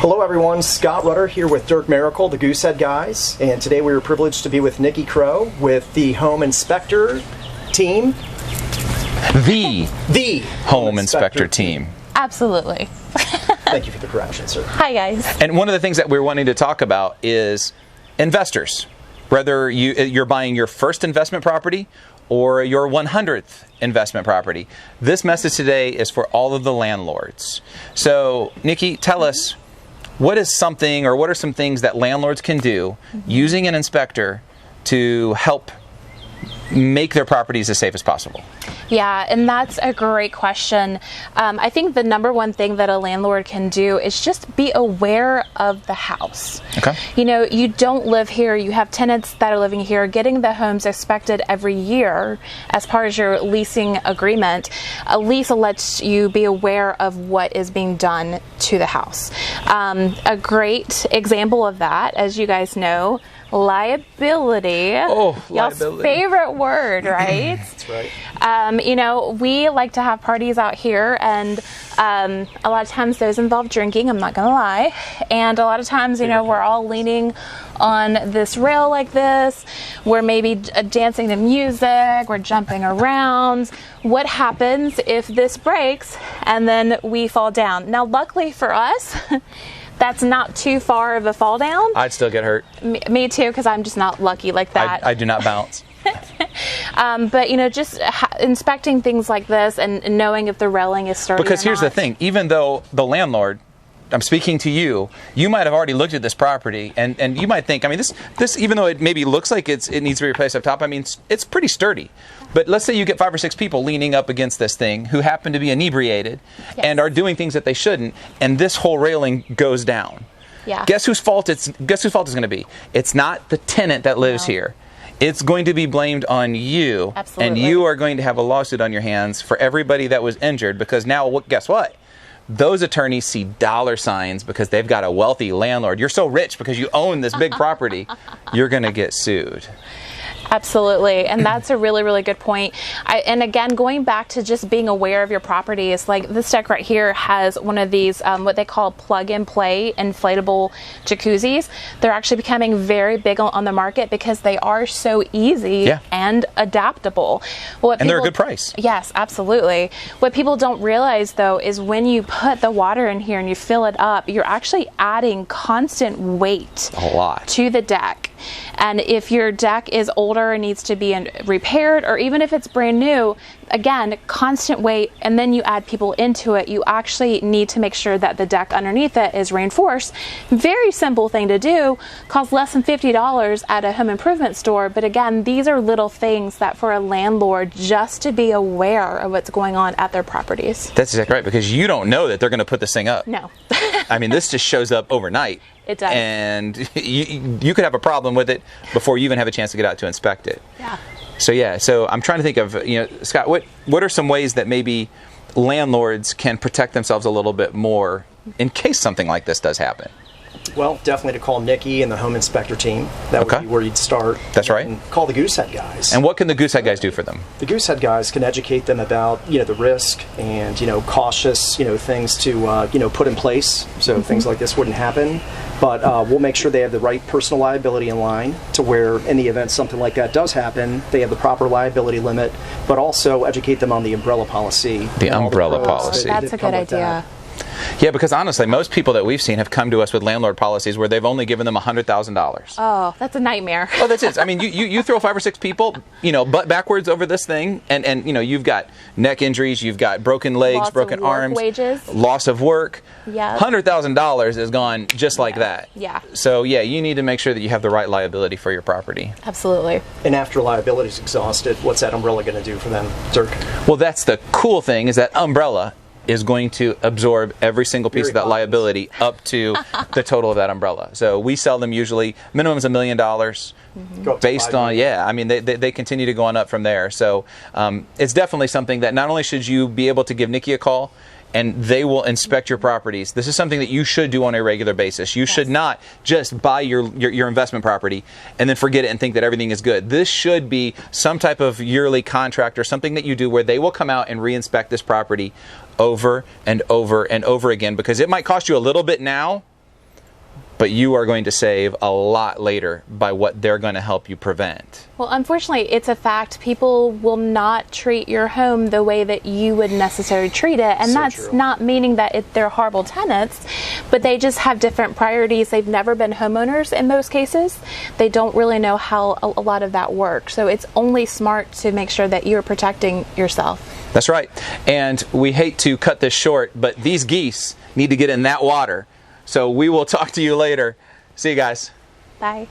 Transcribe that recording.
Hello everyone, Scott Rutter here with Dirk Miracle, the Goosehead guys, and today we were privileged to be with Nikki Crow with the Home Inspector team. The Home Inspector team. Absolutely. Thank you for the correction, sir. Hi guys. And one of the things that we're wanting to talk about is investors. Whether you're buying your first investment property or your 100th investment property. This message today is for all of the landlords. So, Nikki, tell us, what is something or what are some things that landlords can do using an inspector to help make their properties as safe as possible? Yeah, and that's a great question. I think the number one thing that a landlord can do is just be aware of the house. Okay. You know, you don't live here, you have tenants that are living here. Getting the homes inspected every year as part of your leasing agreement, a lease lets you be aware of what is being done to the house. A great example of that, as you guys know, liability. Oh, Y'all's liability. favorite word, right? That's right. You know, we like to have parties out here, and a lot of times those involve drinking, I'm not gonna lie. And a lot of times, you know, we're all leaning on this rail like this, we're maybe dancing to music, we're jumping around. What happens if this breaks and then we fall down? Now, luckily for us, that's not too far of a fall down. I'd still get hurt. Me too, because I'm just not lucky like that. I do not bounce. But, you know, just inspecting things like this and knowing if the railing is sturdy Because or here's not. the thing, even though the landlord, I'm speaking to you, you might have already looked at this property and you might think, I mean, this even though it maybe looks like it needs to be replaced up top, I mean, it's pretty sturdy. But let's say you get 5 or 6 people leaning up against this thing who happen to be inebriated and are doing things that they shouldn't, and this whole railing goes down. Yeah. Guess whose fault it's going to be? It's not the tenant that lives here. It's going to be blamed on you. Absolutely. And you are going to have a lawsuit on your hands for everybody that was injured, because now, guess what? Those attorneys see dollar signs because they've got a wealthy landlord. You're so rich because you own this big property, you're going to get sued. Absolutely, and that's a really, really good point. And again, going back to just being aware of your property, it's like this deck right here has one of these, what they call plug-and-play inflatable jacuzzis. They're actually becoming very big on the market because they are so easy and adaptable. And they're a good price. Yes, absolutely. What people don't realize, though, is when you put the water in here and you fill it up, you're actually adding constant weight to the deck. And if your deck is older and needs to be repaired, or even if it's brand new, again, constant weight, and then you add people into it, you actually need to make sure that the deck underneath it is reinforced. Very simple thing to do, costs less than $50 at a home improvement store, but again, these are little things that for a landlord just to be aware of what's going on at their properties. That's exactly right, because you don't know that they're going to put this thing up. No. I mean, this just shows up overnight. It does. And you could have a problem with it before you even have a chance to get out to inspect it. Yeah. So I'm trying to think of, Scott, what are some ways that maybe landlords can protect themselves a little bit more in case something like this does happen? Well, definitely to call Nikki and the Home Inspector team. That would be where you'd start. That's right. And call the Goosehead guys. And what can the Goosehead guys do for them? The Goosehead guys can educate them about, the risk and, cautious, things to, put in place so things like this wouldn't happen. But we'll make sure they have the right personal liability in line to where in the event something like that does happen, they have the proper liability limit, but also educate them on the umbrella policy. The umbrella policy. That's a good idea. Yeah, because honestly, most people that we've seen have come to us with landlord policies where they've only given them $100,000. Oh, that's a nightmare. Oh, that's it. I mean, you throw 5 or 6 people, butt backwards over this thing, and you've got neck injuries, you've got broken legs, broken arms, wages, loss of work. Yeah, $100,000 is gone just like that. Yeah. So yeah, you need to make sure that you have the right liability for your property. Absolutely. And after liability is exhausted, what's that umbrella going to do for them, Dirk? Well, that's the cool thing, is that umbrella is going to absorb every single piece of that liability up to the total of that umbrella. So we sell them usually, minimum is $1 million. Based on, I mean, they continue to go on up from there. So it's definitely something that not only should you be able to give Nikki a call, and they will inspect your properties. This is something that you should do on a regular basis. You should not just buy your investment property and then forget it and think that everything is good. This should be some type of yearly contract or something that you do where they will come out and re-inspect this property over and over and over again, because it might cost you a little bit now, but you are going to save a lot later by what they're going to help you prevent. Well, unfortunately, it's a fact. People will not treat your home the way that you would necessarily treat it. And that's not meaning that they're horrible tenants, but they just have different priorities. They've never been homeowners in most cases. They don't really know how a lot of that works. So it's only smart to make sure that you're protecting yourself. That's right. And we hate to cut this short, but these geese need to get in that water. So we will talk to you later. See you guys. Bye.